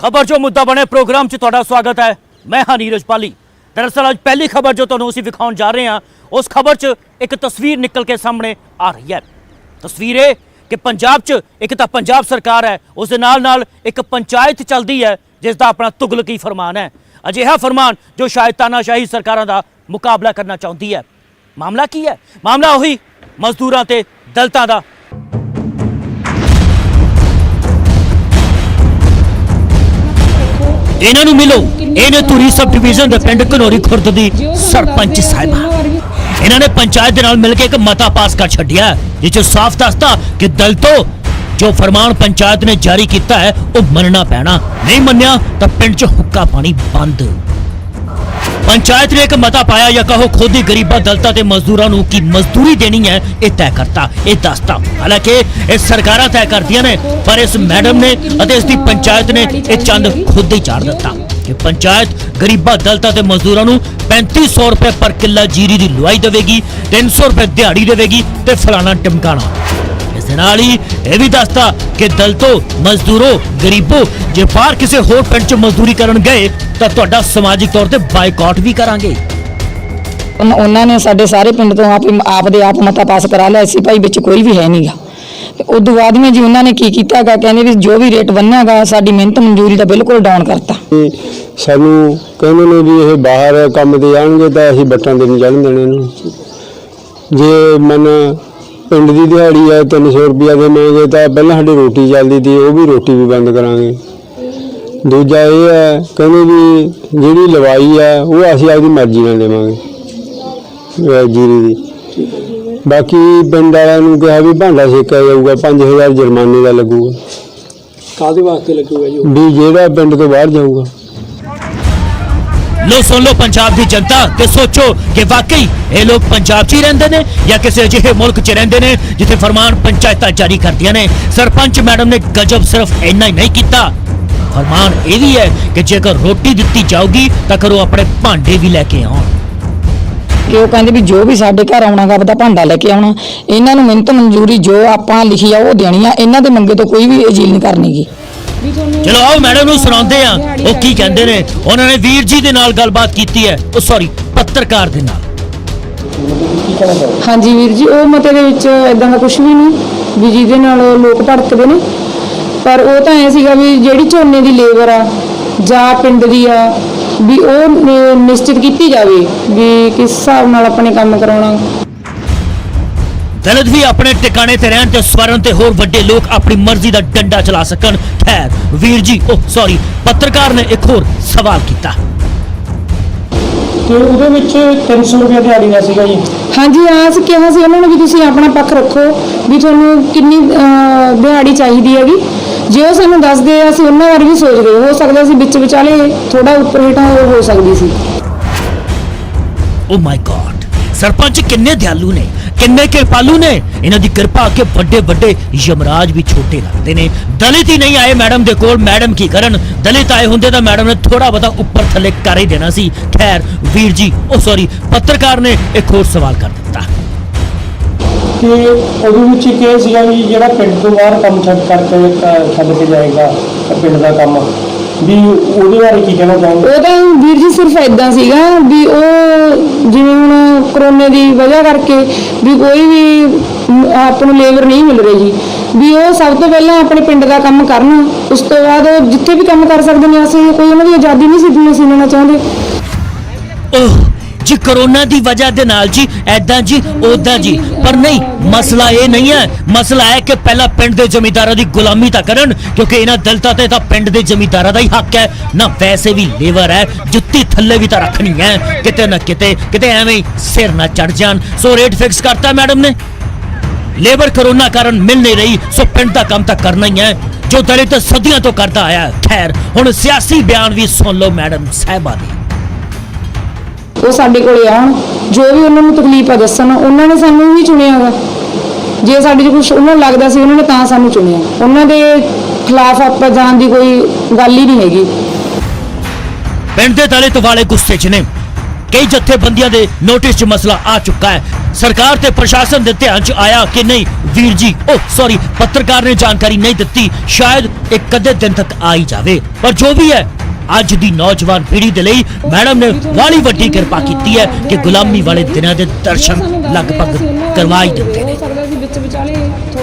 खबर जो मुद्दा बने प्रोग्राम च तुहाडा स्वागत है। मैं हाँ नीरज पाली। दरअसल अज पहली खबर जो तुहानूं असीं विखाउण जा रहे हैं उस खबर च एक तस्वीर निकल के सामने आ रही है। तस्वीर है कि पंजाब च एक तां पंजाब सरकार है, उस दे नाल नाल एक पंचायत चलदी है जिसका अपना तुगलकी फरमान है। अजिहा फरमान जो शायद तानाशाही सरकारां दा मुकाबला करना चाहुंदी है। मामला की है? मामला उही मजदूरां ते दलितां दा। इन्हां नूं मिलो, इन्हें धुरी सब डिवीजन के पिंड घनौरी खुर्द दी सरपंच साहिबा। इन्होंने पंचायत दे नाल मिलकर एक मता पास कर छड्डिया जिस साफ दसदा कि दलितों जो फरमान पंचायत ने जारी किया है वह मनना पैना, नहीं मन्निया तो पिंड च हुक्का पानी बंद। पंचायत ने एक मता पाया या कहो खुद ही गरीबा दलितां ते मजदूरां नूं की मजदूरी देनी है यह तय करता, यह दसता। हालांकि ये सरकारां तय करदियां ने, पर इस मैडम ने अते इसकी पंचायत ने यह चंद खुद ही चाड़ दिता कि पंचायत गरीबा दलितां ते मजदूरां नूं 3500 रुपए पर किला जीरी की लुआई देगी, 300 रुपए दिहाड़ी देगी ते फलाना टिमकाना। इस नाल ही यह भी दसता कि दलितों मजदूरों गरीबों जे बाहर किसी होर पिंड च मजदूरी करन गए तो तुहाडा समाजिक तौर पर बाइकआउट भी करांगे। उन्होंने साडे सारे पिंड तो आप दे आप मता पास करा लिया सी भाई, बिच कोई भी है नहीं गा। उदों बाद में जी उन्होंने की कीता गा, कहंदे भी जो भी रेट बनना गा साडी मिहनत मंजूरी दा बिल्कुल डाउन करता। सानू कहंदे ने भी ये बाहर काम ते जाणगे तां असीं बट्टां ते नहीं चढ़न देणे इन्हां। जे मन पिंड की दिहाड़ी है 300 रुपया देवे तो पहले साड़ी रोटी चलती थी, वो भी रोटी भी बंद करांगे। दूजा ये है कहने भी जी लवाई है वो असीं आपकी मर्जी नाल देवांगे जीरी की। बाकी पिंड वालों कहा भी भांडा सेका जाऊगा, 5000 जुर्माने का लगूगा। काहदे वास्ते लगूगा जी? भी जेड़ा पिंड तो बाहर जाऊगा। लो सुन लो पंजाब की जनता ते सोचो कि वाकई ये लोग पंजाब च ही रहंदे ने या किसी अजिहे मुल्क च रहंदे ने जिथे फरमान पंचायत जारी करदियां ने। सरपंच मैडम ने गजब सिर्फ इन्ना ही नहीं किया, फरमान यह भी है कि जेकर रोटी दी जाऊगी तो करो अपने भांडे भी लैके आउण। कि वो कहते भी जो भी साडे घर आउणा गा अपना भांडा लैके आउणा, इन्हां नूं मिहनत मंजूरी जो आपां लिखी आ वो देनी आ, इन्हां दे मंगे तो कोई भी अजील नहीं करनी गी। चलो आओ मैडम नूं सुणांदे आ वो की कहंदे ने। उन्होंने वीर जी दे नाल गलबात कीती है, ओ सॉरी पत्रकार दे नाल। हाँ जी वीर जी, वो मते दे विच इदां दा कुछ भी नहीं भी जिहदे नाल लोक भड़कदे ने, पर वो तां ऐ सीगा भी जिहड़ी झोने दी लेबर आ जां पिंड दी आ भी वो निश्चित कीती जावे भी किस हिसाब नाल अपने काम कराउणा। दलित भी अपने टिकाने ते रहन ते स्वरण ते होर वड्डे लोग अपनी मर्जी दा डंडा चला सकन। खैर वीर जी ओ सॉरी पत्रकार ने एक होर सवाल किया। तो ਉਹਦੇ ਵਿੱਚ 300 रुपया ਦਿਹਾੜੀ ਦਾ ਸੀਗਾ ਜੀ। ਹਾਂਜੀ ਹਾਂ ਅਸੀਂ ਕਿਹਾ ਸੀ ਉਹਨਾਂ ਨੂੰ ਵੀ ਤੁਸੀਂ ਆਪਣਾ ਪੱਖ ਰੱਖੋ ਵੀ ਤੁਹਾਨੂੰ ਕਿੰਨੀ ਦਿਹਾੜੀ ਚਾਹੀਦੀ ਹੈਗੀ। ਜੇ ਉਹ ਸਾਨੂੰ ਦੱਸਦੇ ਅਸੀਂ ਉਹਨਾਂ ਬਾਰੇ ਵੀ ਸੋਚਦੇ, ਹੋ ਸਕਦਾ ਸੀ ਵਿੱਚ ਵਿਚਾਲੇ ਥੋੜਾ ਉੱਪਰ ਹੇਠਾਂ ਹੋ ਸਕਦੀ ਸੀ। ओ माय गॉड, सरपंच किन्ने दयालु ने, किन्ने कृपालु ने। इन्हां दी कृपा के बड़े बड़े यमराज भी छोटे लगते ने। दलित ही नहीं आए मैडम दे कोल, मैडम की करन। दलित आए होंदे तां मैडम ने थोड़ा बहुता ऊपर थले कर ही देना सी। खैर वीर जी ओ सॉरी पत्रकार ने एक और सवाल कर दिता कि ਉਹਦੇ ਵਿੱਚ ਕੀ ਸੀਗਾ ਵੀ ਜਿਹੜਾ ਪਿੰਡ ਤੋਂ ਬਾਹਰ ਕੰਮ ਛੱਡ ਕੇ ਜਾਏਗਾ ਪਿੰਡ ਦਾ ਕੰਮ ਵੀ ਉਹਦੇ ਬਾਰੇ ਕੀ ਕਹਿਣਾ ਚਾਹੁੰਦੇ? ਉਹ ਤਾਂ ਵੀਰ ਜੀ ਸਿਰਫ ਇਦਾਂ ਸੀਗਾ ਵੀ ਉਹ ਜਿਵੇਂ ਹੁਣ ਕਰੋਨੇ ਦੀ ਵਜ੍ਹਾ ਕਰਕੇ ਵੀ ਕੋਈ ਵੀ ਆਪ ਨੂੰ ਲੇਬਰ ਨਹੀਂ ਮਿਲ ਰਹੀ ਜੀ, ਵੀ ਉਹ ਸਭ ਤੋਂ ਪਹਿਲਾਂ ਆਪਣੇ ਪਿੰਡ ਦਾ ਕੰਮ ਕਰਨ, ਉਸ ਤੋਂ ਬਾਅਦ ਉਹ ਜਿੱਥੇ ਵੀ ਕੰਮ ਕਰ ਸਕਦੇ ਨੇ। ਅਸੀਂ ਕੋਈ ਉਹਨਾਂ ਦੀ ਆਜ਼ਾਦੀ नहीं सी लेना चाहते। ओह जी कोरोना की वजह दे नाल जी ऐदा जी ओदा जी, पर नहीं मसला ये नहीं है। मसला है कि पहला पिंड दे जमींदारां दी गुलामी तां करन, क्योंकि इन्हां दलितां ते तां पिंड दे जमींदारां दा ही हक है ना। वैसे भी लेबर है, जुत्ती थल्ले भी तां रखनी है, किते ना किते एवें ही सिर ना चढ़ जान। सो रेट फिक्स करता मैडम ने। लेबर कोरोना कारण मिल नहीं रही, सो पिंड दा काम तां करना ही है जो दलित सदियां तो करता आया। खैर हुण सियासी बयान भी सुन लो मैडम साहिबा दे। ਉਹ ਸਾਡੇ ਕੋਲੇ ਆਉਣ, ਜੋ ਵੀ ਉਹਨਾਂ ਨੂੰ ਤਕਲੀਫ ਆ ਦੱਸਣ। ਉਹਨਾਂ ਨੇ ਸਾਨੂੰ ਹੀ ਚੁਣਿਆ ਗਾ, ਜੇ ਸਾਡੇ 'ਚ ਕੁਝ ਉਹਨਾਂ ਨੂੰ ਲੱਗਦਾ ਸੀ ਉਹਨਾਂ ਨੇ ਤਾਂ ਸਾਨੂੰ ਚੁਣਿਆ। ਉਹਨਾਂ ਦੇ ਖਿਲਾਫ ਆਪਾਂ ਜਾਣ ਦੀ ਕੋਈ ਗੱਲ ਹੀ ਨਹੀਂ ਹੈਗੀ। ਪਿੰਡ ਦੇ ਦਲਿਤ ਵਾਲੇ ਗੁੱਸੇ 'ਚ ਨੇ ਕਈ ਜਥੇਬੰਦੀਆਂ ਦੇ ਨੋਟਿਸ 'ਚ ਮਸਲਾ ਆ ਚੁੱਕਾ ਹੈ। ਸਰਕਾਰ ਤੇ ਪ੍ਰਸ਼ਾਸਨ ਦੇ ਧਿਆਨ 'ਚ ਆਇਆ ਕਿ ਨਹੀਂ ਵੀਰ ਜੀ, ਪੱਤਰਕਾਰ ਨੇ ਜਾਣਕਾਰੀ ਨਹੀਂ ਦਿੱਤੀ, ਸ਼ਾਇਦ ਇੱਕ ਅੱਧੇ ਦਿਨ ਤੱਕ ਆ ਹੀ ਜਾਵੇ। ਪਰ ਜੋ ਵੀ ਹੈ, ਅੱਜ ਦੀ ਨੌਜਵਾਨ ਪੀੜ੍ਹੀ ਦੇ ਲਈ ਮੈਡਮ ਨੇ ਵਾਲੀ ਵੱਡੀ ਕਿਰਪਾ ਕੀਤੀ ਹੈ ਕਿ ਗੁਲਾਮੀ ਵਾਲੇ ਦਿਨਾਂ ਦੇ ਦਰਸ਼ਨ ਲਗਭਗ ਕਰਵਾ ਹੀ ਦਿੰਦੇ ਨੇ।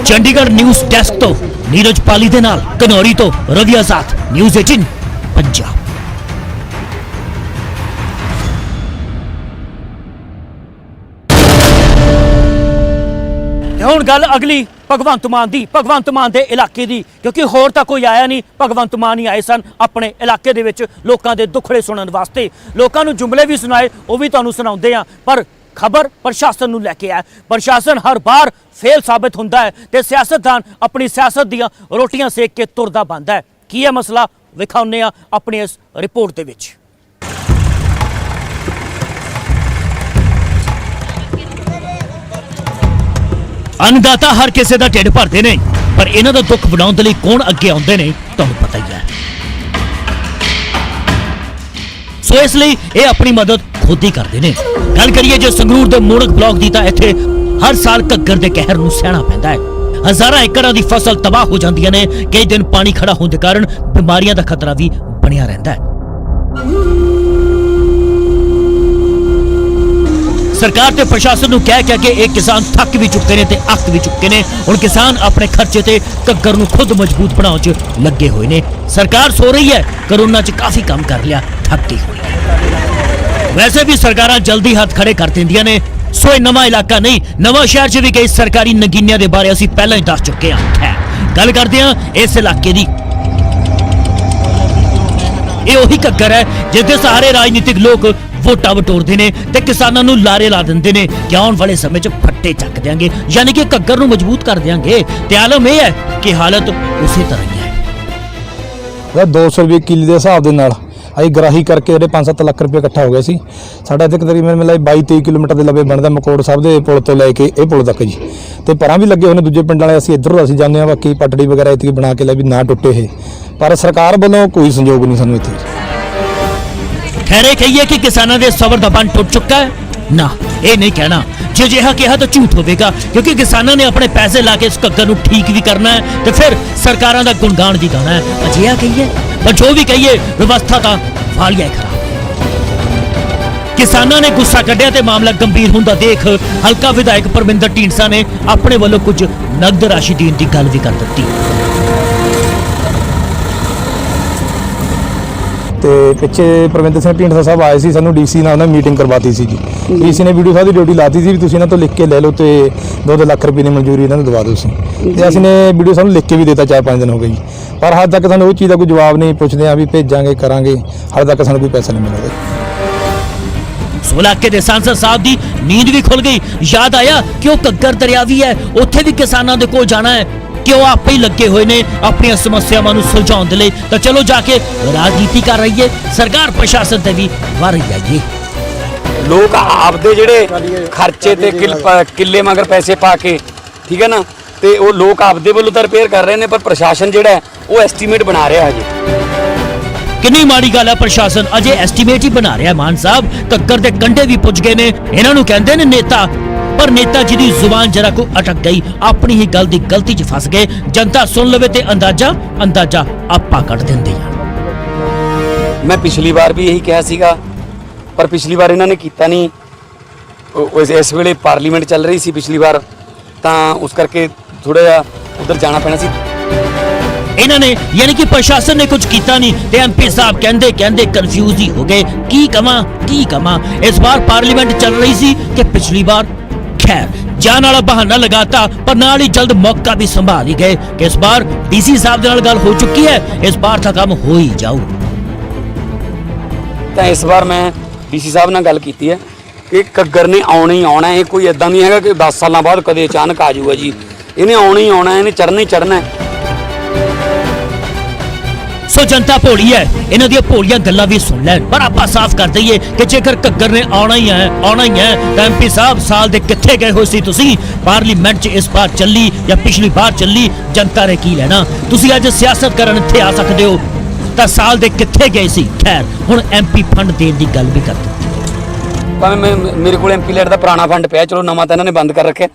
ਚੰਡੀਗੜ੍ਹ ਨਿਊਜ਼ ਡੈਸਕ ਤੋਂ ਨੀਰਜ ਪਾਲੀ ਦੇ ਨਾਲ ਘਨੌਰੀ ਤੋਂ ਰਵੀ ਆਜ਼ਾਦ, ਨਿਊਜ਼ 18 ਪੰਜਾਬ। ਹੁਣ ਗੱਲ ਅਗਲੀ ਭਗਵੰਤ ਮਾਨ ਦੇ ਇਲਾਕੇ ਦੀ, ਕਿਉਂਕਿ ਹੋਰ ਤਾਂ ਕੋਈ ਆਇਆ ਨਹੀਂ, ਭਗਵੰਤ ਮਾਨ ਹੀ ਆਏ ਸਨ ਆਪਣੇ ਇਲਾਕੇ ਦੇ ਵਿੱਚ ਲੋਕਾਂ ਦੇ ਦੁੱਖੜੇ ਸੁਣਨ ਵਾਸਤੇ। ਲੋਕਾਂ ਨੂੰ ਜੁਮਲੇ ਵੀ ਸੁਣਾਏ, ਉਹ ਵੀ ਤੁਹਾਨੂੰ ਸੁਣਾਉਂਦੇ ਆ। ਪਰ ਖਬਰ ਪ੍ਰਸ਼ਾਸਨ ਨੂੰ ਲੈ ਕੇ ਆਇਆ। ਪ੍ਰਸ਼ਾਸਨ ਹਰ ਵਾਰ ਫੇਲ ਸਾਬਤ ਹੁੰਦਾ ਹੈ ਤੇ ਸਿਆਸਤਦਾਨ ਆਪਣੀ ਸਿਆਸਤ ਦੀਆਂ ਰੋਟੀਆਂ ਸੇਕ ਕੇ ਤੁਰਦਾ ਬਣਦਾ ਹੈ। ਕੀ ਹੈ ਮਸਲਾ, ਵਿਖਾਉਂਦੇ ਆ ਆਪਣੀ ਇਸ ਰਿਪੋਰਟ ਦੇ ਵਿੱਚ। अन्नदाता हर किसी का ढिड भरते ने, पर इन्हां दा दुख वडाउण दे लई कौन अगे आउंदे ने तुहानूं पता ही है। सो इसलिए ये अपनी मदद खुद ही करते ने। गल करिए जो संगरूर दे मोड़क ब्लॉक की, तो इत्थे हर साल घग्गर के कहर नूं सहना पैंदा है। हज़ारां एकड़ां दी फसल तबाह हो जांदियां ने। कई दिन पानी खड़ा होने के कारण बीमारियां दा खतरा भी बनिया रहिंदा है। सरकार ते प्रशासन नूं कह के एक किसान थक भी चुके ने ते अक भी चुके ने। हुण किसान अपने खर्चे ते घग्गर नूं खुद मजबूत बनाउण च लगे हुए ने। सरकार सो रही है, कोरोना च काफी काम कर लिया, थक गई हुई है। वैसे भी सरकारां जल्दी हाथ खड़े कर दिंदियां ने। सो नवा इलाका नहीं, नवा शहर च भी कई सरकारी नगीनियां दे बारे असीं पहलां ही दस चुके हां। गल करदे हां इस इलाके दी। ਇਹ ਉਹੀ ਘੱਗਰ ਹੈ ਜਿਸ ਦੇ ਸਹਾਰੇ ਰਾਜਨੀਤਿਕ ਲੋਕ ਵੋਟਾਂ ਵਟੋਰਦੇ ਨੇ ਤੇ ਕਿਸਾਨਾਂ ਨੂੰ ਲਾਰੇ ਲਾ ਦਿੰਦੇ ਨੇ ਕਿ ਆਉਣ ਵਾਲੇ ਸਮੇਂ 'ਚ ਫੱਟੇ ਚੱਕ ਦਿਆਂਗੇ, ਯਾਨੀ ਕਿ ਘੱਗਰ ਨੂੰ ਮਜ਼ਬੂਤ ਕਰ ਦਿਆਂਗੇ। ਤੇ ਆਲਮ ਇਹ ਹੈ ਕਿ ਹਾਲਤ ਉਸੇ ਤਰ੍ਹਾਂ ਹੀ ਹੈ। 200 ਰੁਪਏ ਕਿੱਲੇ ਦੇ ਹਿਸਾਬ ਦੇ ਨਾਲ ਅਸੀਂ ਗਰਾਹੀ ਕਰਕੇ ਜਿਹੜੇ 5-7 ਲੱਖ ਰੁਪਏ ਇਕੱਠਾ ਹੋ ਗਿਆ ਸੀ। ਸਾਡਾ ਇੱਥੇ ਤਕਰੀਬਨ ਮਿਲਾ 22-23 ਕਿਲੋਮੀਟਰ ਦੇ ਲਵੇ ਬਣਦਾ ਮਕੌੜ ਸਾਹਿਬ ਦੇ ਪੁਲ ਤੋਂ ਲੈ ਕੇ ਇਹ ਪੁਲ ਤੱਕ ਜੀ। ਤੇ ਪਰਾਂ ਵੀ ਲੱਗੇ ਹੋਏ ਨੇ ਦੂਜੇ ਪਿੰਡ ਵਾਲੇ, ਅਸੀਂ ਇੱਧਰੋਂ ਅਸੀਂ ਜਾਂਦੇ ਹਾਂ। ਬਾਕੀ ਪਟੜੀ ਵਗੈਰਾ ਇੱਥੇ ਬਣਾ ਕੇ ਲੈ ਵੀ ਨਾ ਟੁੱਟੇ ਇਹ, ਪਰ ਸਰਕਾਰ ਵੱਲੋਂ ਕੋਈ ਸੰਯੋਗ ਨਹੀਂ ਸਾਨੂੰ ਇੱਥੇ। खैरे कहिए कि किसानों के सबर का बंद टुट चुका है ना, ये नहीं कहना। जो जिहा कहा तो झूठ होगा, क्योंकि किसानों ने अपने पैसे ला के इस घग्गर को ठीक भी करना है तो फिर सरकारों का गुणगान भी गाना है। अजिहा कहिए पर जो भी कहिए, व्यवस्था का वालिया खराब। किसानों ने गुस्सा कढ़िया तो मामला गंभीर होंदा देख हल्का विधायक परमिंदर ढींडसा ने अपने वालों कुछ नगद राशि देने की गल भी कर दी। ਤੇ ਪਿੱਛੇ ਪਰਮਿੰਦਰ ਸਿੰਘ ਢੀਂਡਸਾ ਸਾਹਿਬ ਆਏ ਸੀ, ਸਾਨੂੰ ਡੀਸੀ ਨਾਲ ਉਹਨਾਂ ਮੀਟਿੰਗ ਕਰਵਾਤੀ ਸੀ ਜੀ। ਡੀਸੀ ਨੇ ਵੀਡੀਓ ਸਾਹਿਬ ਦੀ ਡਿਊਟੀ ਲਾਤੀ ਸੀ ਵੀ ਤੁਸੀਂ ਇਹਨਾਂ ਤੋਂ ਲਿਖ ਕੇ ਲੈ ਲਓ ਤੇ 2 ਲੱਖ ਰੁਪਏ ਦੀ ਮਨਜ਼ੂਰੀ ਇਹਨਾਂ ਨੂੰ ਦਵਾ ਦਿਓ ਤੁਸੀਂ। ਤੇ ਅਸੀਂ ਨੇ ਵੀਡੀਓ ਸਾਹਿਬ ਨੂੰ ਲਿਖ ਕੇ ਵੀ ਦਿੱਤਾ, 4-5 ਦਿਨ ਹੋ ਗਏ ਜੀ, ਪਰ ਹਾਲੇ ਤੱਕ ਸਾਨੂੰ ਉਹ ਚੀਜ਼ ਦਾ ਕੋਈ ਜਵਾਬ ਨਹੀਂ। ਪੁੱਛਦੇ ਆ ਵੀ ਭੇਜਾਂਗੇ ਕਰਾਂਗੇ, ਹਾਲੇ ਤੱਕ ਸਾਨੂੰ ਕੋਈ ਪੈਸਾ ਨਹੀਂ ਮਿਲਿਆ। इलाके के सांसद साहब की नींद भी खुल गई। याद आया कि वह घग्गर दरिया भी है, उत्थे भी किसानों के कोल जाना है कि वह आपे ही लगे हुए ने अपन समस्यावां नूं सुलझाउण दे लई। तो चलो जाके राजनीति कर रही है, सरकार प्रशासन ते भी वार जाइए। लोग आपदे ਜਿਹੜੇ ਖਰਚੇ ਤੇ ਕਿੱਲੇ ਮਗਰ ਪੈਸੇ ਪਾ ਕੇ, ਠੀਕ ਹੈ ਨਾ, ਤੇ ਉਹ ਲੋਕ ਆਪਦੇ ਵੱਲੋਂ ਤਾਂ ਰਿਪੇਅਰ ਕਰ ਰਹੇ ਨੇ, ਪਰ ਪ੍ਰਸ਼ਾਸਨ ਜਿਹੜਾ ਉਹ ਐਸਟੀਮੇਟ ਬਣਾ ਰਿਹਾ ਹਜੇ। किन्नी माड़ी गल है, प्रशासन अजे एस्टीमेट ही बना रहा है। मान साहब घग्गर दे कंढे भी पुज गए ने। इन्हां नूं कहंदे ने नेता, पर नेता जी दी जुबान जरा को अटक गई, अपनी ही गल दी गलती च फस गए। जनता सुन लवे ते अंदाजा आपा कट दिंदे आ। मैं पिछली बार भी यही कहा सीगा, पर पिछली बार इन्होंने कीता नहीं। इस वेले पार्लीमेंट चल रही सी पिछली बार, तां उस करके थोड़ा जिहा उधर जाना पैना सी। इन्होंने यानी कि प्रशासन ने कुछ किया नहीं ते एमपी साहब कहंदे कंफ्यूज ही हो गए। की कमा इस बार पार्लीमेंट चल रही सी कि पिछली बार। खैर जान वाला बहाना लगाता, पर नाल ही जल्द मौका भी संभाल ही गए कि इस बार डीसी साहब दे नाल गल हो चुकी है, इस बार तो काम हो ही जाऊ। तो इस बार मैं डीसी साहब नाल गल कीती है कि घग्गर ने आउणा ही आउणा है। कोई इदां नहीं हैगा कि 10 साल बाद कदे अचानक आ जाऊगा जी। इन्हें आउणा ही आउणा है, इन्हें चढ़ना ही चढ़ना है। सो जनता भोली है, इन्हां दी भोलियां गल्लां भी सुन लैन। पर आपां साफ कर दईए कि जेकर घग्गर ने आउणा ही है तां एमपी साहब साल दे कित्थे गए होए सी तुसीं? पार्लीमेंट च इस बार चली या पिछली बार चली, जनता ने की लेना? तुसीं अज सियासत करन इत्थे आ सकदे हो तां साल दे कित्थे गए सी? खैर हुण एमपी फंड देण दी गल भी कर दित्ती। ਭਾਵੇਂ ਮੇਰੇ ਕੋਲ ਐਮਪੀ ਲੈਟ ਦਾ ਪੁਰਾਣਾ ਫੰਡ ਪਿਆ, ਚਲੋ ਨਵਾਂ ਤਾਂ ਇਹਨਾਂ ਨੇ ਬੰਦ ਕਰ ਰੱਖਿਆ,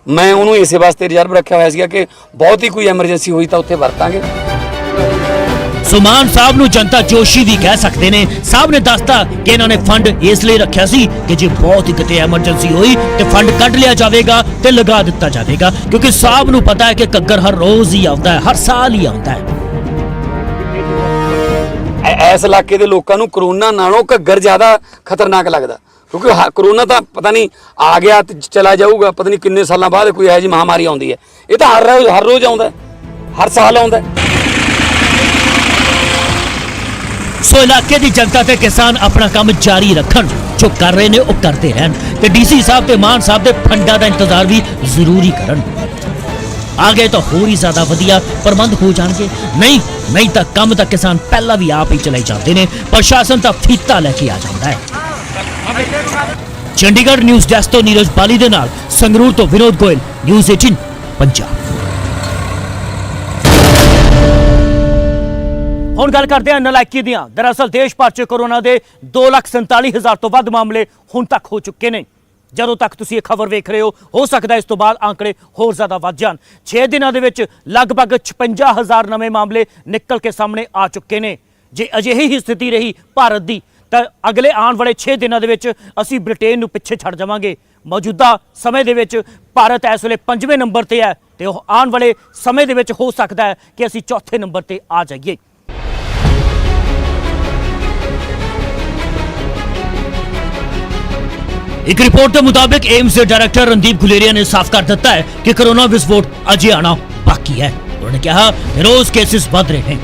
ਮੈਂ ਉਹਨੂੰ ਇਸੇ ਵਾਸਤੇ ਰਿਜ਼ਰਵ ਰੱਖਿਆ ਹੋਇਆ ਸੀਗਾ ਕਿ ਬਹੁਤ ਹੀ ਕੋਈ ਐਮਰਜੈਂਸੀ ਹੋਈ ਤਾਂ ਉੱਥੇ ਵਰਤਾਂਗੇ। ਸੋ ਮਾਨ ਸਾਹਿਬ ਨੂੰ ਜਨਤਾ ਜੋਸ਼ੀ ਵੀ ਕਹਿ ਸਕਦੇ ਨੇ। ਸਾਹਿਬ ਨੇ ਦੱਸਤਾ ਕਿ ਇਹਨਾਂ ਨੇ ਫੰਡ ਇਸ ਲਈ ਰੱਖਿਆ ਸੀ ਕਿ ਜੇ ਬਹੁਤ ਹੀ ਕਿਤੇ ਐਮਰਜੈਂਸੀ ਹੋਈ ਤੇ ਫੰਡ ਕੱਢ ਲਿਆ ਜਾਵੇਗਾ ਤੇ ਲਗਾ ਦਿੱਤਾ ਜਾਵੇਗਾ, ਕਿਉਂਕਿ ਸਾਹਿਬ ਨੂੰ ਪਤਾ ਹੈ ਕਿ ਘੱਗਰ ਹਰ ਰੋਜ਼ ਹੀ ਆਉਂਦਾ ਹੈ, ਹਰ ਸਾਲ ਹੀ ਆਉਂਦਾ ਹੈ। ਇਸ ਇਲਾਕੇ ਦੇ ਲੋਕਾਂ ਨੂੰ ਕਰੋਨਾ ਨਾਲੋਂ ਘੱਗਰ ਜ਼ਿਆਦਾ ਖਤਰਨਾਕ ਲੱਗਦਾ, ਕਿਉਂਕਿ ਕਰੋਨਾ ਤਾਂ ਪਤਾ ਨਹੀਂ ਆ ਗਿਆ ਤੇ ਚਲਾ ਜਾਊਗਾ, ਪਤਾ ਨਹੀਂ ਕਿੰਨੇ ਸਾਲਾਂ ਬਾਅਦ ਕੋਈ ਇਹੋ ਜਿਹੀ ਮਹਾਮਾਰੀ ਆਉਂਦੀ ਹੈ। ਇਹ ਤਾਂ ਹਰ ਰੋਜ਼ ਆਉਂਦਾ, ਹਰ ਸਾਲ ਆਉਂਦਾ। ਸੋ ਇਲਾਕੇ ਦੀ ਜਨਤਾ ਤੇ ਕਿਸਾਨ ਆਪਣਾ ਕੰਮ ਜਾਰੀ ਰੱਖਣ, ਜੋ ਕਰ ਰਹੇ ਨੇ ਉਹ ਕਰਦੇ ਰਹਿਣ ਤੇ ਡੀਸੀ ਸਾਹਿਬ ਤੇ ਮਾਨ ਸਾਹਿਬ ਦੇ ਫੰਡਾਂ ਦਾ ਇੰਤਜ਼ਾਰ ਵੀ ਜ਼ਰੂਰੀ ਕਰਨ। ਆਗੇ ਤਾਂ ਹੋਰ ਹੀ ਜ਼ਿਆਦਾ ਵਧੀਆ ਪ੍ਰਬੰਧ ਹੋ ਜਾਣਗੇ। ਨਹੀਂ ਤਾਂ ਕੰਮ ਤਾਂ ਕਿਸਾਨ ਪਹਿਲਾਂ ਵੀ ਆਪ ਹੀ ਚਲਾਈ ਜਾਂਦੇ ਨੇ, ਪ੍ਰਸ਼ਾਸਨ ਤਾਂ ਫੀਤਾ ਲੈ ਕੇ ਆ ਜਾਂਦਾ ਹੈ। ਚੰਡੀਗੜ੍ਹ ਨਿਊਜ਼ ਡੈਸਕ ਤੋਂ ਨੀਰਜ ਬਾਲੀ ਦੇ ਨਾਲ ਸੰਗਰੂਰ ਤੋਂ ਵਿਨੋਦ ਗੋਇਲ, ਨਿਊਜ਼ 18 ਪੰਜਾਬ। ਹੁਣ ਗੱਲ ਕਰਦੇ ਹਾਂ ਨਲਾਇਕੀ ਦੀਆਂ। ਦਰਅਸਲ ਦੇਸ਼ ਭਰ 'ਚ ਕੋਰੋਨਾ ਦੇ 2,47,000 ਤੋਂ ਵੱਧ ਮਾਮਲੇ ਹੁਣ ਤੱਕ ਹੋ ਚੁੱਕੇ ਨੇ। ਜਦੋਂ ਤੱਕ ਤੁਸੀਂ ਇਹ ਖਬਰ ਵੇਖ ਰਹੇ ਹੋ ਸਕਦਾ ਇਸ ਤੋਂ ਬਾਅਦ ਆંકੜੇ ਹੋਰ ਜ਼ਿਆਦਾ ਵੱਧ ਜਾਣ। 6 ਦਿਨਾਂ ਦੇ ਵਿੱਚ ਲਗਭਗ 56,000 ਨਵੇਂ ਮਾਮਲੇ ਨਿਕਲ ਕੇ ਸਾਹਮਣੇ ਆ ਚੁੱਕੇ ਨੇ। ਜੇ ਅਜਿਹੀ ਹੀ ਸਥਿਤੀ ਰਹੀ ਭਾਰਤ ਦੀ ਤਾਂ ਅਗਲੇ ਆਉਣ ਵਾਲੇ 6 ਦਿਨਾਂ ਦੇ ਵਿੱਚ ਅਸੀਂ ਬ੍ਰਿਟੇਨ ਨੂੰ ਪਿੱਛੇ ਛੱਡ ਜਾਵਾਂਗੇ। ਮੌਜੂਦਾ ਸਮੇਂ ਦੇ ਵਿੱਚ ਭਾਰਤ ਇਸ ਵੇਲੇ 5ਵੇਂ ਨੰਬਰ ਤੇ ਹੈ ਤੇ ਉਹ ਆਉਣ ਵਾਲੇ ਸਮੇਂ ਦੇ ਵਿੱਚ ਹੋ ਸਕਦਾ ਹੈ ਕਿ ਅਸੀਂ 4ਥੇ ਨੰਬਰ ਤੇ ਆ ਜਾਈਏ। एक रिपोर्ट के मुताबिक एम्स के डायरेक्टर रणदीप गुलेरिया ने साफ कर दिता है कि कोरोना विस्फोट अजे आना बाकी है। उन्होंने कहा रोज केसेस बढ़ रहे हैं।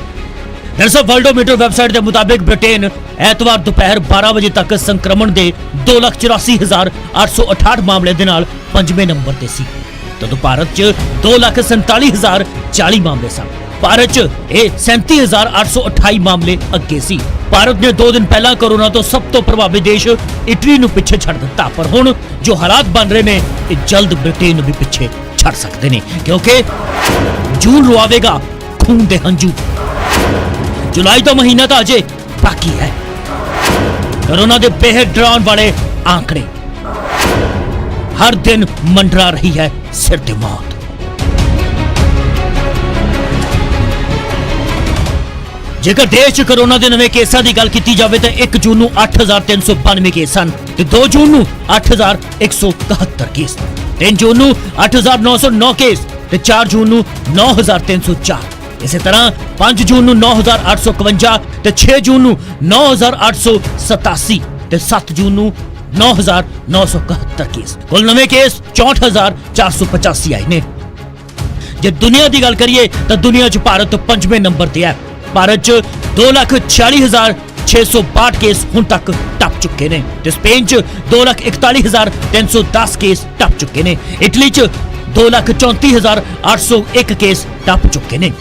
दरअसल वर्ल्डोमीटर वेबसाइट के मुताबिक ब्रिटेन ऐतवार दोपहर 12 बजे तक संक्रमण के 2,84,868 मामले दे नाल 5वें नंबर ते सी, तो भारत च 2,47,040 मामले सन। भारत च 37,828 मामले अगे सी। भारत ने 2 दिन पहला कोरोना तो सब तो प्रभावित देश इटली नूं पिछे छड़ दिता, पर हुण जो हालात बन रहे ने ये जल्द ब्रिटेन नूं भी पिछे छड़ सकते ने, क्योंकि जून रुआवेगा खून दे हंजू। जुलाई का महीना तो अजे बाकी है। कोरोना के बेहद डराने वाले आंकड़े, हर दिन मंडरा रही है सिर ते मौत। जेकर देश च कोरोना के नवे केसां की गल की जाए तो 1 जून नूं 8,392 केस सन, 2 जून नूं 8,171 केस, 3 जून नूं 8,909 केस, 4 जून नूं 9,304। इसी तरह 5 जून नूं 9,851, 6 जून नूं 9,887, 7 जून नूं 9,971 केस। कुल नवे केस 64,485 आए ने। जे दुनिया की गल करिए तो दुनिया च भारत 5वें नंबर ते है। भारत च 2,46,662 केस हुण तक टप चुके ने ते स्पेन च 2,41,310 केस टप चुके ने। इटली च 2,34,801 केस टप चुके ने।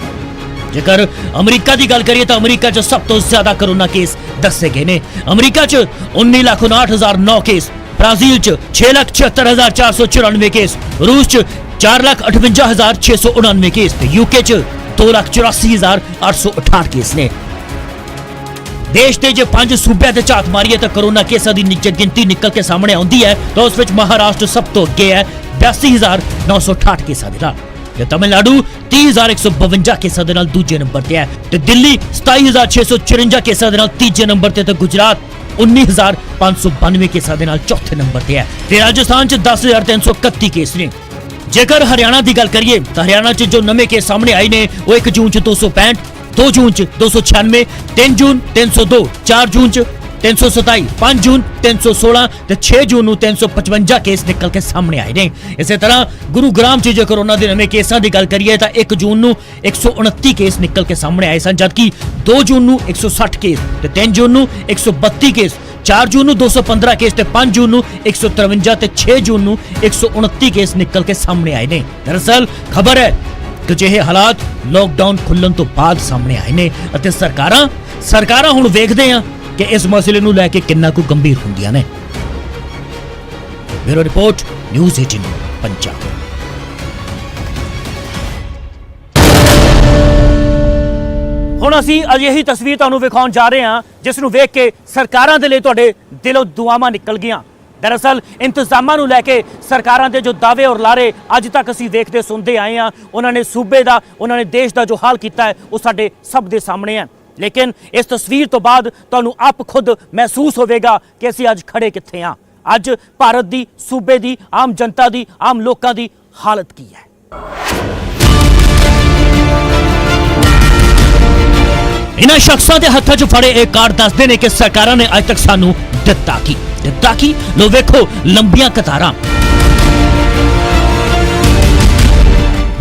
जेकर अमरीका की गल करिए तो अमरीका च सब तो ज्यादा कोरोना केस दसे गए ने। अमरीका च 19,59,009 केस, ब्राजील च 6,76,494 केस, रूस च 4,58,699 केस, यूके च 2,84,868 केस ने। देश के जो 5 सूबे ते झात मारिए तो कोरोना केसां की गिनती निकल के सामने आती है तो उस विच महाराष्ट्र सब तो अगे है 82,968 केसां दे नाल, तमिलनाडु 30,152 केसां दे नाल दूजे नंबर ते है, ते दिल्ली 27,654 केसां दे नाल तीजे नंबर ते, गुजरात 19,592 केसां दे नाल चौथे नंबर ते है, ते राजस्थान च 10,331 केस ने। जेकर हरियाणा की गल करिए तो हरियाणा च जो नवे केस सामने आए ने वो 1 जून च 265, 2 जून च 296, 3 जून 302, 4 जून च 327, 5 जून 316 ते 6 जून नूं 355 केस निकल के सामने आए ने। इसी तरह गुरुग्राम च जो कोरोना के नवे केसां की गल करिए तो 1 जून नूं 129 केस निकल के सामने आए सन, जबकि 2 जून नूं 160 केस, 3 जून नूं 132 केस, 4 जून नूं 215 केस, 5 जून नूं 153 ते 6 जून नूं 129 केस निकल के सामने आए ने। दरअसल खबर है कि अजिहे हालात लॉकडाउन खुलण तो बाद सामने आए ने अते सरकारां हुण वेखदे आ कि इस मसले नूं लैके किन्ना कुछ गंभीर हुंदियां ने। Bureau report, news 18 Punjab. ਹੁਣ ਅਸੀਂ ਅਜਿਹੀ ਤਸਵੀਰ ਤੁਹਾਨੂੰ ਵਿਖਾਉਣ ਜਾ ਰਹੇ ਹਾਂ ਜਿਸ ਨੂੰ ਵੇਖ ਕੇ ਸਰਕਾਰਾਂ ਦੇ ਲਈ ਤੁਹਾਡੇ ਦਿਲੋਂ ਦੁਆਵਾਂ ਨਿਕਲ ਗਈਆਂ। ਦਰਅਸਲ ਇੰਤਜ਼ਾਮਾਂ ਨੂੰ ਲੈ ਕੇ ਸਰਕਾਰਾਂ ਦੇ ਜੋ ਦਾਅਵੇ ਔਰ ਲਾਰੇ ਅੱਜ ਤੱਕ ਅਸੀਂ ਵੇਖਦੇ ਸੁਣਦੇ ਆਏ ਹਾਂ, ਉਹਨਾਂ ਨੇ ਸੂਬੇ ਦਾ, ਉਹਨਾਂ ਨੇ ਦੇਸ਼ ਦਾ ਜੋ ਹਾਲ ਕੀਤਾ ਹੈ ਉਹ ਸਾਡੇ ਸਭ ਦੇ ਸਾਹਮਣੇ ਹੈ। ਲੇਕਿਨ ਇਸ ਤਸਵੀਰ ਤੋਂ ਬਾਅਦ ਤੁਹਾਨੂੰ ਆਪ ਖੁਦ ਮਹਿਸੂਸ ਹੋਵੇਗਾ ਕਿ ਅਸੀਂ ਅੱਜ ਖੜੇ ਕਿੱਥੇ ਹਾਂ। ਅੱਜ ਭਾਰਤ ਦੀ, ਸੂਬੇ ਦੀ, ਆਮ ਜਨਤਾ ਦੀ, ਆਮ ਲੋਕਾਂ ਦੀ ਹਾਲਤ ਕੀ ਹੈ। ਇਹਨਾਂ ਸ਼ਖਸਾਂ ਦੇ ਹੱਥਾਂ 'ਚ ਫੜੇ ਇਹ ਕਾਰਡ ਦੱਸਦੇ ਨੇ ਕਿ ਸਰਕਾਰਾਂ ਨੇ ਅੱਜ ਤੱਕ ਸਾਨੂੰ ਦਿੱਤਾ ਕੀ। ਲੋ ਵੇਖੋ ਲੰਬੀਆਂ ਕਤਾਰਾਂ,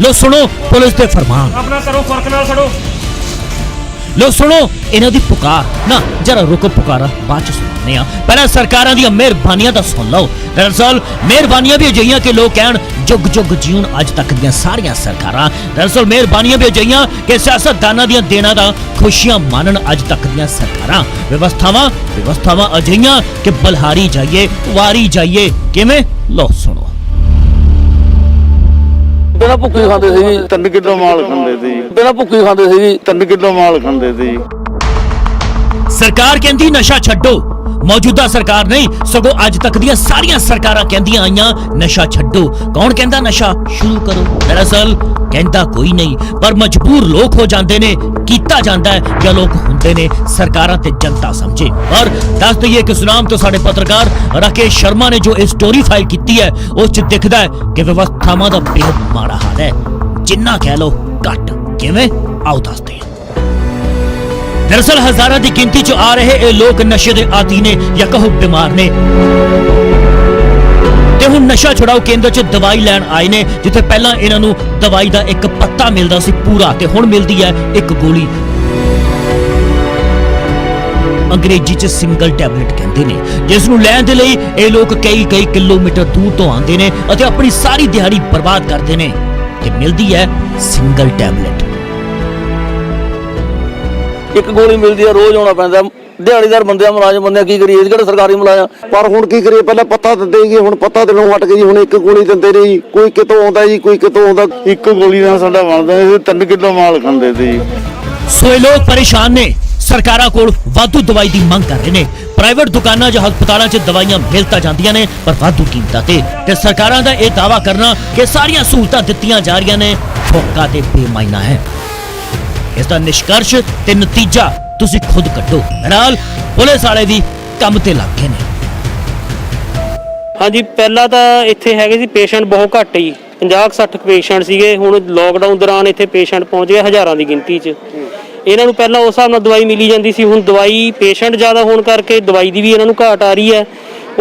ਲੋ ਸੁਣੋ ਪੁਲਿਸ ਦੇ ਫਰਮਾਨ, ਆਪਣਾ ਕਰੋ ਫਰਕ ਨਾਲ ਖੜੋ। ਲੋ ਸੁਣੋ ਇਹਨਾਂ ਦੀ ਪੁਕਾਰ। ਨਾ ਜਰਾ ਰੁਕੋ, ਪੁਕਾਰਾ ਬਾਅਦ ਚ ਸੁਣਾਉਂਦੇ ਆ, ਪਹਿਲਾਂ ਸਰਕਾਰਾਂ ਦੀਆਂ ਮਿਹਰਬਾਨੀਆਂ ਤਾਂ ਸੁਣ ਲਓ। ਦਰਅਸਲ ਮਿਹਰਬਾਨੀਆਂ ਵੀ ਅਜਿਹੀਆਂ ਕਿ ਲੋਕ ਕਹਿਣ ਜੁਗ ਜੁਗ ਜੀਉਣ ਅੱਜ ਤੱਕ ਦੀਆਂ ਸਾਰੀਆਂ ਸਰਕਾਰਾਂ। ਦਰਅਸਲ ਮਿਹਰਬਾਨੀਆਂ ਵੀ ਅਜਿਹੀਆਂ ਕਿ ਸਿਆਸਤਦਾਨਾਂ ਦੀਆਂ ਦੇਣਾ ਦਾ ਖੁਸ਼ੀਆਂ ਮਾਣਨ ਅੱਜ ਤੱਕ ਦੀਆਂ ਸਰਕਾਰਾਂ। ਵਿਵਸਥਾਵਾਂ ਅਜਿਹੀਆਂ ਕਿ ਬਲਹਾਰੀ ਜਾਈਏ, ਵਾਰੀ ਜਾਈਏ। ਕਿਵੇਂ? ਲੋ ਸੁਣੋ। ਬਿਨਾਂ ਭੁੱਖੀ ਖਾਂਦੇ ਸੀ ਜੀ 3 ਕਿਲੋ ਮਾਲ ਖਾਂਦੇ ਸੀ। ਬਿਨਾਂ ਭੁੱਖੀ ਖਾਂਦੇ ਸੀ ਜੀ 3 ਕਿਲੋ ਮਾਲ ਖਾਂਦੇ ਸੀ। ਸਰਕਾਰ ਕਹਿੰਦੀ ਨਸ਼ਾ ਛੱਡੋ, ਮੌਜੂਦਾ ਸਰਕਾਰ ਨਹੀਂ ਸਗੋਂ ਅੱਜ ਤੱਕ ਦੀਆਂ ਸਾਰੀਆਂ ਸਰਕਾਰਾਂ ਕਹਿੰਦੀਆਂ ਆਈਆਂ ਨਸ਼ਾ ਛੱਡੋ। ਕੌਣ ਕਹਿੰਦਾ ਨਸ਼ਾ ਸ਼ੁਰੂ ਕਰੋ? ਦਰਅਸਲ ਕਹਿੰਦਾ ਕੋਈ ਨਹੀਂ, ਪਰ ਮਜਬੂਰ ਲੋਕ ਹੋ ਜਾਂਦੇ ਨੇ, ਕੀਤਾ ਜਾਂਦਾ ਹੈ ਜਾਂ ਲੋਕ ਹੁੰਦੇ ਨੇ, ਸਰਕਾਰਾਂ ਤੇ ਜਨਤਾ ਸਮਝੇ। ਪਰ ਦੱਸ ਦਈਏ ਕਿ ਸੁਨਾਮ ਤੋਂ ਸਾਡੇ ਪੱਤਰਕਾਰ ਰਾਕੇਸ਼ ਸ਼ਰਮਾ ਨੇ ਜੋ ਇਹ ਸਟੋਰੀ ਫਾਈਲ ਕੀਤੀ ਹੈ ਉਸ 'ਚ ਦਿਖਦਾ ਹੈ ਕਿ ਵਿਵਸਥਾਵਾਂ ਦਾ ਬੇਹੱਦ ਮਾੜਾ ਹਾਲ ਹੈ, ਜਿੰਨਾ ਕਹਿ ਲੋ ਘੱਟ। ਕਿਵੇਂ? ਆਓ ਦੱਸਦੇ ਹਾਂ। ਦਰਅਸਲ ਹਜ਼ਾਰਾਂ ਦੀ ਗਿਣਤੀ 'ਚ ਆ ਰਹੇ ਇਹ ਲੋਕ ਨਸ਼ੇ ਦੇ ਆਦੀ ਨੇ ਜਾਂ ਕਹੋ ਬਿਮਾਰ ਨੇ, ਤੇ ਹੁਣ ਨਸ਼ਾ ਛੁਡਾਓ ਕੇਂਦਰ 'ਚ ਦਵਾਈ ਲੈਣ ਆਏ ਨੇ, ਜਿੱਥੇ ਪਹਿਲਾਂ ਇਹਨਾਂ ਨੂੰ ਦਵਾਈ ਦਾ ਇੱਕ ਪੱਤਾ ਮਿਲਦਾ ਸੀ ਪੂਰਾ, ਤੇ ਹੁਣ ਮਿਲਦੀ ਹੈ ਇੱਕ ਗੋਲੀ। ਅੰਗਰੇਜ਼ੀ 'ਚ ਸਿੰਗਲ ਟੈਬਲੇਟ ਕਹਿੰਦੇ ਨੇ, ਜਿਸ ਨੂੰ ਲੈਣ ਦੇ ਲਈ ਇਹ ਲੋਕ ਕਈ ਕਿਲੋਮੀਟਰ ਦੂਰ ਤੋਂ ਆਉਂਦੇ ਨੇ ਅਤੇ ਆਪਣੀ ਸਾਰੀ ਦਿਹਾੜੀ ਬਰਬਾਦ ਕਰਦੇ ਨੇ, ਤੇ ਮਿਲਦੀ ਹੈ ਸਿੰਗਲ ਟੈਬਲੇਟ। ਇੱਕ ਗੋਲੀ ਮਿਲਦੀ ਆ, ਰੋਜ਼ ਆਉਣਾ ਪੈਂਦਾ। ਦਿਹਾੜੀਦਾਰ ਬੰਦੇ, ਮੁਲਾਜ਼ਮ ਬੰਦੇ ਕੀ ਕਰੀਏ? ਜਿਹੜਾ ਸਰਕਾਰੀ ਮੁਲਾਜ਼ਮ। ਪਰ ਹੁਣ ਕੀ ਕਰੀਏ? ਪਹਿਲਾਂ ਪੱਤਾ ਦਿੰਦੇ ਸੀ, ਹੁਣ ਪੱਤਾ ਦੇਣੋਂ ਹਟ ਗਏ ਜੀ। ਹੁਣ ਇੱਕ ਗੋਲੀ ਦਿੰਦੇ ਨੇ ਜੀ, ਕੋਈ ਕਿਤੋਂ ਆਉਂਦਾ ਜੀ, ਕੋਈ ਕਿਤੋਂ ਆਉਂਦਾ। ਇੱਕ ਗੋਲੀ ਨਾਲ ਸਾਡਾ ਬਣਦਾ ਸੀ 3 ਕਿਲੋ ਮਾਲ ਖਾਂਦੇ ਸੀ। ਸੋ ਇਹ ਲੋਕ ਪਰੇਸ਼ਾਨ ਨੇ, ਸਰਕਾਰਾਂ ਕੋਲ ਵਾਧੂ ਦਵਾਈ ਦੀ ਮੰਗ ਕਰ ਰਹੇ ਨੇ। ਪ੍ਰਾਈਵੇਟ ਦੁਕਾਨਾਂ ਜਾਂ ਹਸਪਤਾਲਾਂ 'ਚ ਦਵਾਈਆਂ ਮਿਲ ਤਾਂ ਜਾਂਦੀਆਂ ਨੇ, ਪਰ ਵਾਧੂ ਕੀਮਤਾਂ ਤੇ ਸਰਕਾਰਾਂ ਦਾ ਇਹ ਦਾਅਵਾ ਕਰਨਾ ਕਿ ਸਾਰੀਆਂ ਸਹੂਲਤਾਂ ਦਿੱਤੀਆਂ ਜਾ ਰਹੀਆਂ ਨੇ ਫੋਕਾ ਤੇ ਬੇਮਾਇਨਾ ਹੈ। ਇਸ ਦਾ ਨਿਸ਼ਕਰਸ਼ ਤੇ ਨਤੀਜਾ ਤੁਸੀਂ ਖੁਦ ਕੱਢੋ। ਨਾਲ ਪੁਲਿਸ ਵਾਲੇ ਵੀ ਕੰਮ ਤੇ ਲੱਗ ਗਏ ਨੇ। ਹਾਂਜੀ, ਪਹਿਲਾਂ ਤਾਂ ਇੱਥੇ ਹੈਗੇ ਸੀ ਪੇਸ਼ੈਂਟ ਬਹੁਤ ਘੱਟ ਹੀ, 50-60 ਪੇਸ਼ੈਂਟ ਸੀਗੇ। ਹੁਣ ਲੋਕਡਾਊਨ ਦੌਰਾਨ ਇੱਥੇ ਪੇਸ਼ੈਂਟ ਪਹੁੰਚ ਗਏ ਹਜ਼ਾਰਾਂ ਦੀ ਗਿਣਤੀ 'ਚ। ਇਹਨਾਂ ਨੂੰ ਪਹਿਲਾਂ ਉਸ ਹਿਸਾਬ ਨਾਲ ਦਵਾਈ ਮਿਲੀ ਜਾਂਦੀ ਸੀ, ਹੁਣ ਦਵਾਈ ਪੇਸ਼ੈਂਟ ਜ਼ਿਆਦਾ ਹੋਣ ਕਰਕੇ ਦਵਾਈ ਦੀ ਵੀ ਇਹਨਾਂ ਨੂੰ ਘਾਟ ਆ ਰਹੀ ਹੈ।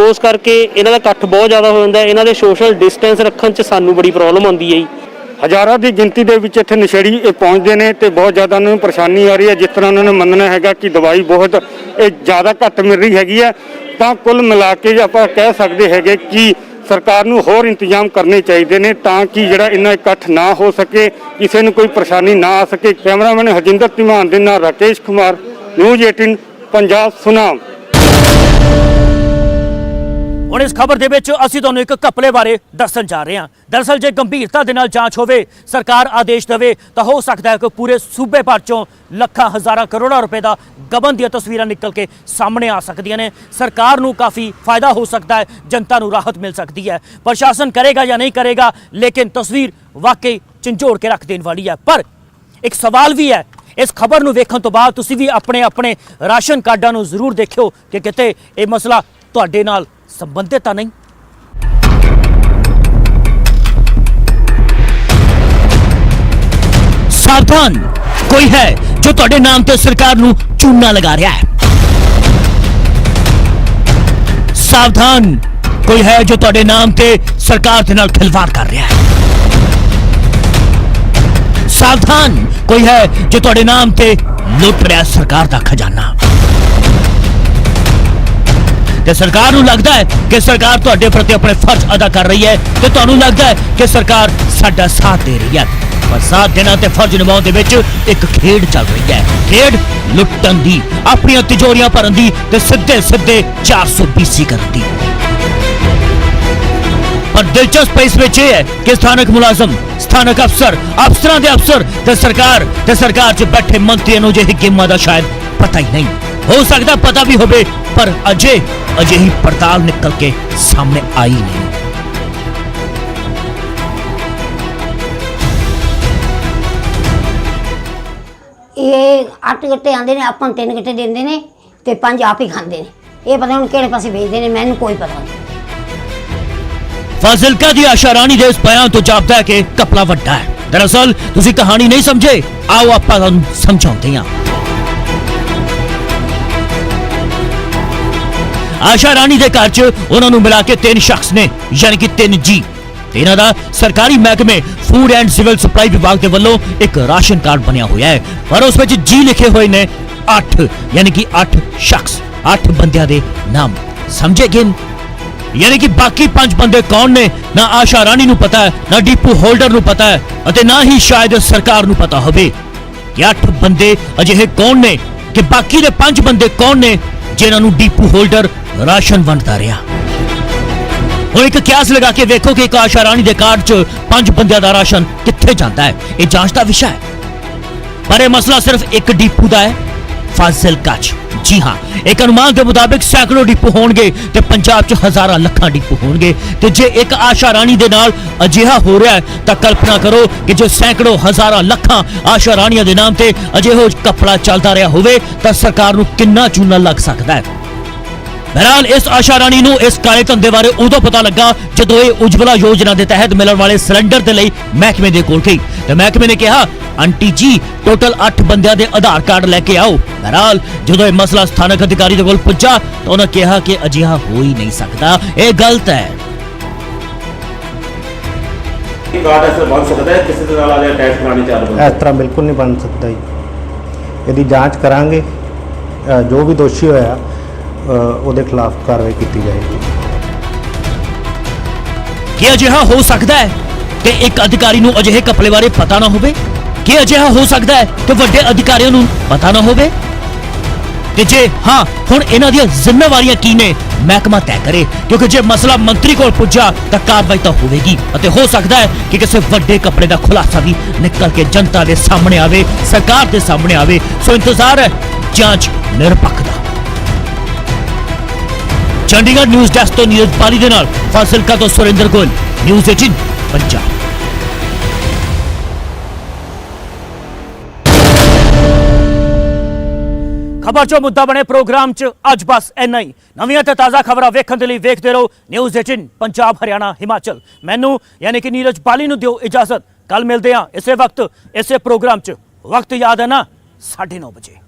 ਉਸ ਕਰਕੇ ਇਹਨਾਂ ਦਾ ਇਕੱਠ ਬਹੁਤ ਜ਼ਿਆਦਾ ਹੋ ਜਾਂਦਾ। ਇਹਨਾਂ ਦੇ ਸੋਸ਼ਲ ਡਿਸਟੈਂਸ ਰੱਖਣ 'ਚ ਸਾਨੂੰ ਬੜੀ ਪ੍ਰੋਬਲਮ ਆਉਂਦੀ ਹੈ ਜੀ। ਹਜ਼ਾਰਾਂ ਦੀ ਗਿਣਤੀ ਦੇ ਵਿੱਚ ਇੱਥੇ ਨਸ਼ੇੜੀ ਪਹੁੰਚਦੇ ਨੇ ਤੇ ਬਹੁਤ ਜ਼ਿਆਦਾ ਉਹਨਾਂ ਨੂੰ ਪਰੇਸ਼ਾਨੀ ਆ ਰਹੀ ਹੈ। ਜਿਸ ਤਰ੍ਹਾਂ ਉਹਨਾਂ ਨੂੰ ਮੰਨਣਾ ਹੈਗਾ ਕਿ ਦਵਾਈ ਬਹੁਤ ਜ਼ਿਆਦਾ ਘੱਟ ਮਿਲ ਰਹੀ ਹੈਗੀ ਹੈ, ਤਾਂ ਕੁੱਲ ਮਿਲਾ ਕੇ ਆਪਾਂ ਕਹਿ ਸਕਦੇ ਹੈਗੇ ਕਿ ਸਰਕਾਰ ਨੂੰ ਹੋਰ ਇੰਤਜ਼ਾਮ ਕਰਨੇ ਚਾਹੀਦੇ ਨੇ ਤਾਂ ਕਿ ਜਿਹੜਾ ਇੰਨਾ ਇਕੱਠ ਨਾ ਹੋ ਸਕੇ, ਕਿਸੇ ਨੂੰ ਕੋਈ ਪਰੇਸ਼ਾਨੀ ਨਾ ਆ ਸਕੇ। ਕੈਮਰਾਮੈਨ ਹਰਜਿੰਦਰ ਧੀਮਾਨ ਦੇ ਨਾਲ ਰਾਕੇਸ਼ ਕੁਮਾਰ, ਨਿਊਜ਼ 18 ਪੰਜਾਬ ਸੁਨਾਮ। ਹੁਣ ਇਸ ਖਬਰ ਦੇ ਵਿੱਚ ਅਸੀਂ ਤੁਹਾਨੂੰ ਇੱਕ ਘਪਲੇ ਬਾਰੇ ਦੱਸਣ ਜਾ ਰਹੇ ਹਾਂ। ਦਰਅਸਲ ਜੇ ਗੰਭੀਰਤਾ ਦੇ ਨਾਲ ਜਾਂਚ ਹੋਵੇ, ਸਰਕਾਰ ਆਦੇਸ਼ ਦੇਵੇ, ਤਾਂ ਹੋ ਸਕਦਾ ਹੈ ਕਿ ਪੂਰੇ ਸੂਬੇ ਭਰ ਚੋਂ ਲੱਖਾਂ ਹਜ਼ਾਰਾਂ ਕਰੋੜਾਂ ਰੁਪਏ ਦਾ ਗਬਨ ਦੀਆਂ ਤਸਵੀਰਾਂ ਨਿਕਲ ਕੇ ਸਾਹਮਣੇ ਆ ਸਕਦੀਆਂ ਨੇ। ਸਰਕਾਰ ਨੂੰ ਕਾਫੀ ਫਾਇਦਾ ਹੋ ਸਕਦਾ ਹੈ, ਜਨਤਾ ਨੂੰ ਰਾਹਤ ਮਿਲ ਸਕਦੀ ਹੈ। ਪ੍ਰਸ਼ਾਸਨ ਕਰੇਗਾ ਜਾਂ ਨਹੀਂ ਕਰੇਗਾ, ਲੇਕਿਨ ਤਸਵੀਰ ਵਾਕਈ ਝੰਜੋੜ ਕੇ ਰੱਖ ਦੇਣ ਵਾਲੀ ਹੈ। ਪਰ ਇੱਕ ਸਵਾਲ ਵੀ ਹੈ, ਇਸ ਖਬਰ ਨੂੰ ਵੇਖਣ ਤੋਂ ਬਾਅਦ ਤੁਸੀਂ ਵੀ ਆਪਣੇ ਰਾਸ਼ਨ ਕਾਰਡਾਂ ਨੂੰ ਜ਼ਰੂਰ ਦੇਖਿਓ ਕਿ ਕਿਤੇ ਇਹ ਮਸਲਾ ਤੁਹਾਡੇ ਨਾਲ संबंधित ਤਾਂ ਨਹੀਂ। सावधान, कोई है जो ਤੁਹਾਡੇ ਨਾਮ ਤੇ ਸਰਕਾਰ ਨੂੰ ਚੂਨਾ ਲਗਾ ਰਿਹਾ ਹੈ। सावधान, कोई है जो ਤੁਹਾਡੇ ਨਾਮ ਤੇ ਸਰਕਾਰ ਦੇ ਨਾਲ ਖਿਲਵਾੜ ਕਰ ਰਿਹਾ ਹੈ। सावधान, कोई है जो ਤੁਹਾਡੇ ਨਾਮ ਤੇ ਲੁੱਟ ਰਿਹਾ ਸਰਕਾਰ ਦਾ ਖਜ਼ਾਨਾ। ਤੇ ਸਰਕਾਰ ਨੂੰ ਲੱਗਦਾ ਹੈ ਕਿ ਸਰਕਾਰ ਤੁਹਾਡੇ ਪ੍ਰਤੀ ਆਪਣੇ ਫਰਜ਼ ਅਦਾ ਕਰ ਰਹੀ ਹੈ, ਤੇ ਤੁਹਾਨੂੰ ਲੱਗਦਾ ਹੈ ਕਿ ਸਰਕਾਰ ਸਾਡਾ ਸਾਥ ਦੇ ਰਹੀ ਹੈ। ਪਰ ਸਾਥ ਦੇਣਾ ਤੇ ਫਰਜ਼ ਨਿਭਾਉਣ ਦੇ ਵਿੱਚ ਇੱਕ ਖੇਡ ਚੱਲ ਰਹੀ ਹੈ। ਖੇਡ ਲੁੱਟਣ ਦੀ, ਆਪਣੀਆਂ ਤਿਜੋਰੀਆਂ ਭਰਨ ਦੀ ਤੇ ਸਿੱਧੇ 420 ਕਰਨ ਦੀ। ਪਰ ਦਿਲਚਸਪ ਇਸ ਵਿੱਚ ਇਹ ਹੈ ਕਿ ਸਥਾਨਕ ਮੁਲਾਜ਼ਮ, ਸਥਾਨਕ ਅਫਸਰ, ਅਫਸਰਾਂ ਦੇ ਅਫਸਰ ਤੇ ਸਰਕਾਰ 'ਚ ਬੈਠੇ ਮੰਤਰੀਆਂ ਨੂੰ ਜਿਹੇ ਗੇਮਾਂ ਦਾ ਸ਼ਾਇਦ ਪਤਾ ਹੀ ਨਹੀਂ। ਹੋ ਸਕਦਾ ਪਤਾ ਵੀ ਹੋਵੇ, ਪਰ ਅਜਿਹੀ ਪੜਤਾਲ ਨਿਕਲ ਕੇ ਸਾਹਮਣੇ ਆਈ ਨਹੀਂ। ਇਹ 8 ਗੱਟੇ ਆਉਂਦੇ ਨੇ, ਆਪਾਂ ਨੂੰ 3 ਗੱਟੇ ਦਿੰਦੇ ਨੇ ਤੇ 5 ਆਪ ਹੀ ਖਾਂਦੇ ਨੇ। ਇਹ ਪਤਾ ਹੁਣ ਕਿਹੜੇ ਪਾਸੇ ਵੇਚਦੇ ਨੇ, ਮੈਨੂੰ ਕੋਈ ਪਤਾ ਨਹੀਂ। ਫਾਜ਼ਿਲਕਾ ਦੀ ਆਸ਼ਾ ਰਾਣੀ ਦੇ ਇਸ ਬਿਆਨ ਤੋਂ ਜਾਪਦਾ ਹੈ ਕਿ ਕਪਲਾ ਵੱਡਾ ਹੈ। ਦਰਅਸਲ ਤੁਸੀਂ ਕਹਾਣੀ ਨਹੀਂ ਸਮਝੇ, ਆਓ ਆਪਾਂ ਤੁਹਾਨੂੰ ਸਮਝਾਉਂਦੇ ਹਾਂ। ਆਸ਼ਾ ਰਾਣੀ ਦੇ ਘਰ 'ਚ ਉਹਨਾਂ ਨੂੰ ਮਿਲਾ ਕੇ 3 ਸ਼ਖਸ ਨੇ, ਯਾਨੀ ਕਿ 3 ਜੀ। ਤੇ ਇਹਨਾਂ ਦਾ ਸਰਕਾਰੀ ਮਹਿਕਮੇ ਫੂਡ ਐਂਡ ਸਿਵਲ ਸਪਲਾਈ ਵਿਭਾਗ ਦੇ ਵੱਲੋਂ ਇੱਕ ਰਾਸ਼ਨ ਕਾਰਡ ਬਣਿਆ ਹੋਇਆ ਹੈ, ਪਰ ਉਸ ਵਿੱਚ ਜੀ ਲਿਖੇ ਹੋਏ ਨੇ 8, ਯਾਨੀ ਕਿ 8 ਸ਼ਖਸ, 8 ਬੰਦਿਆਂ ਦੇ ਨਾਮ। ਸਮਝੇ ਗਿਨ? ਯਾਨੀ ਕਿ ਬਾਕੀ 5 ਬੰਦੇ ਕੌਣ ਨੇ, ਨਾ ਆਸ਼ਾ ਰਾਣੀ ਨੂੰ ਪਤਾ ਹੈ, ਨਾ ਡੀਪੂ ਹੋਲਡਰ ਨੂੰ ਪਤਾ ਹੈ, ਅਤੇ ਨਾ ਹੀ ਸ਼ਾਇਦ ਸਰਕਾਰ ਨੂੰ ਪਤਾ ਹੋਵੇ ਕਿ 8 ਬੰਦੇ ਅਜਿਹੇ ਕੌਣ ਨੇ, ਕਿ ਬਾਕੀ ਦੇ 5 ਬੰਦੇ ਕੌਣ ਨੇ ਜਿਨ੍ਹਾਂ ਨੂੰ ਡੀਪੂ ਹੋਲਡਰ ਰਾਸ਼ਨ ਵੰਡਦਾ ਰਿਹਾ। ਹੁਣ ਇੱਕ ਕਿਆਸ ਲਗਾ ਕੇ ਵੇਖੋ ਕਿ ਇੱਕ ਆਸ਼ਾ ਰਾਣੀ ਦੇ ਕਾਰਡ 'ਚ 5 ਬੰਦਿਆਂ ਦਾ ਰਾਸ਼ਨ ਕਿੱਥੇ ਜਾਂਦਾ ਹੈ। ਇਹ ਜਾਂਚ ਦਾ ਵਿਸ਼ਾ ਹੈ, ਪਰ ਇਹ ਮਸਲਾ ਸਿਰਫ ਇੱਕ ਡੀਪੂ ਦਾ ਹੈ, ਫਾਜ਼ਿਲਕਾ 'ਚ। ਜੀ ਹਾਂ, ਇੱਕ ਅਨੁਮਾਨ ਦੇ ਮੁਤਾਬਿਕ ਸੈਂਕੜੋ ਡੀਪੂ ਹੋਣਗੇ ਤੇ ਪੰਜਾਬ 'ਚ ਹਜ਼ਾਰਾਂ ਲੱਖਾਂ ਡੀਪੂ ਹੋਣਗੇ। ਤੇ ਜੇ ਇੱਕ ਆਸ਼ਾ ਰਾਣੀ ਦੇ ਨਾਲ ਅਜਿਹਾ ਹੋ ਰਿਹਾ ਹੈ ਤਾਂ ਕਲਪਨਾ ਕਰੋ ਕਿ ਜੇ ਸੈਂਕੜੋ ਹਜ਼ਾਰਾਂ ਲੱਖਾਂ ਆਸ਼ਾ ਰਾਣੀਆਂ ਦੇ ਨਾਮ ਤੇ ਅਜਿਹੋ ਕਪੜਾ ਚੱਲਦਾ ਰਿਹਾ ਹੋਵੇ ਤਾਂ ਸਰਕਾਰ ਨੂੰ ਕਿੰਨਾ ਚੂਨਾ ਲੱਗ ਸਕਦਾ ਹੈ। ਬਹਰਾਲ ਇਸ ਆਸ਼ਾ ਰਾਣੀ ਨੂੰ ਇਸ ਕਾਲੇ ਧੰਦੇ ਬਾਰੇ ਉਦੋਂ ਪਤਾ ਲੱਗਾ ਜਦੋਂ ਇਹ ਉਜਵਲਾ ਯੋਜਨਾ ਦੇ ਤਹਿਤ ਮਿਲਣ ਵਾਲੇ ਸਿਲੰਡਰ ਦੇ ਲਈ ਮਹਿਕਮੇ ਦੇ ਕੋਲ ਗਈ ਤੇ ਮਹਿਕਮੇ ਨੇ ਕਿਹਾ, ਆਂਟੀ ਜੀ ਟੋਟਲ 8 ਬੰਦਿਆਂ ਦੇ ਆਧਾਰ ਕਾਰਡ ਲੈ ਕੇ ਆਓ। ਬਹਰਾਲ ਜਦੋਂ ਇਹ ਮਸਲਾ ਸਥਾਨਕ ਅਧਿਕਾਰੀ ਦੇ ਕੋਲ ਪੁੱਜਾ ਤਾਂ ਉਹਨਾਂ ਕਿਹਾ ਕਿ ਅਜਿਹਾ ਹੋ ਹੀ ਨਹੀਂ ਸਕਦਾ, ਇਹ ਗਲਤ ਹੈ। ਕਾਰਡ ਐਸਾ ਬਣ ਸਕਦਾ ਹੈ ਕਿਸੇ ਦੇ ਨਾਲ ਆ ਟੈਸਟ ਕਰਾਣੇ ਚਾਲੂ? ਇਸ ਤਰ੍ਹਾਂ ਬਿਲਕੁਲ ਨਹੀਂ ਬਣ ਸਕਦਾ ਜੀ। ਇਹਦੀ ਜਾਂਚ ਕਰਾਂਗੇ, ਜੋ ਵੀ ਦੋਸ਼ੀ ਹੋਇਆ ਉਹਦੇ ਖਿਲਾਫ ਕਾਰਵਾਈ ਕੀਤੀ ਜਾਏਗੀ। ਕੀ ਅਜਿਹਾ ਹੋ ਸਕਦਾ ਹੈ ਕਿ ਇੱਕ ਅਧਿਕਾਰੀ ਨੂੰ ਅਜਿਹੇ ਕਪੜੇ ਬਾਰੇ ਪਤਾ ਨਾ ਹੋਵੇ? ਕੀ ਅਜਿਹਾ ਹੋ ਸਕਦਾ ਹੈ ਕਿ ਵੱਡੇ ਅਧਿਕਾਰੀਆਂ ਨੂੰ ਪਤਾ ਨਾ ਹੋਵੇ? ਤੇ ਜੇ ਹਾਂ, ਹੁਣ ਇਹਨਾਂ ਦੀਆਂ ਜ਼ਿੰਮੇਵਾਰੀਆਂ ਕੀ ਨੇ, ਮਹਿਕਮਾ ਤੈਅ ਕਰੇ, ਕਿਉਂਕਿ ਜੇ ਮਸਲਾ ਮੰਤਰੀ ਕੋਲ ਪੁੱਜਾ ਤਾਂ ਕਾਰਵਾਈ ਤਾਂ ਹੋਵੇਗੀ ਅਤੇ ਹੋ ਸਕਦਾ ਹੈ ਕਿ ਕਿਸੇ ਵੱਡੇ ਕਪੜੇ ਦਾ ਖੁਲਾਸਾ ਵੀ ਨਿਕਲ ਕੇ ਜਨਤਾ ਦੇ ਸਾਹਮਣੇ ਆਵੇ, ਸਰਕਾਰ ਦੇ ਸਾਹਮਣੇ ਆਵੇ। ਸੋ ਇੰਤਜ਼ਾਰ ਹੈ ਜਾਂਚ ਨਿਰਪੱਖ ਦਾ। ਚੰਡੀਗੜ੍ਹ ਨਿਊਜ਼ ਡੈਸਕ ਤੋਂ ਨੀਰਜ ਪਾਲੀ ਦੇ ਨਾਲ ਫਾਜ਼ਿਲਕਾ ਤੋਂ ਸੁਰਿੰਦਰ ਗੋਇਲ, ਨਿਊਜ਼ 18 ਪੰਜਾਬ। ਖਬਰ ਚੋਂ ਮੁੱਦਾ ਬਣੇ ਪ੍ਰੋਗਰਾਮ 'ਚ ਅੱਜ ਬਸ ਇੰਨਾ ਹੀ। ਨਵੀਆਂ ਤੇ ਤਾਜ਼ਾ ਖਬਰਾਂ ਵੇਖਣ ਦੇ ਲਈ ਵੇਖਦੇ ਰਹੋ ਨਿਊਜ਼ 18 ਪੰਜਾਬ, ਹਰਿਆਣਾ, ਹਿਮਾਚਲ। ਮੈਨੂੰ ਯਾਨੀ ਕਿ ਨੀਰਜ ਪਾਲੀ ਨੂੰ ਦਿਓ ਇਜਾਜ਼ਤ। ਕੱਲ ਮਿਲਦੇ ਹਾਂ ਇਸੇ ਵਕਤ ਇਸੇ ਪ੍ਰੋਗਰਾਮ 'ਚ। ਵਕਤ ਯਾਦ ਹੈ ਨਾ, 9:30 ਵਜੇ।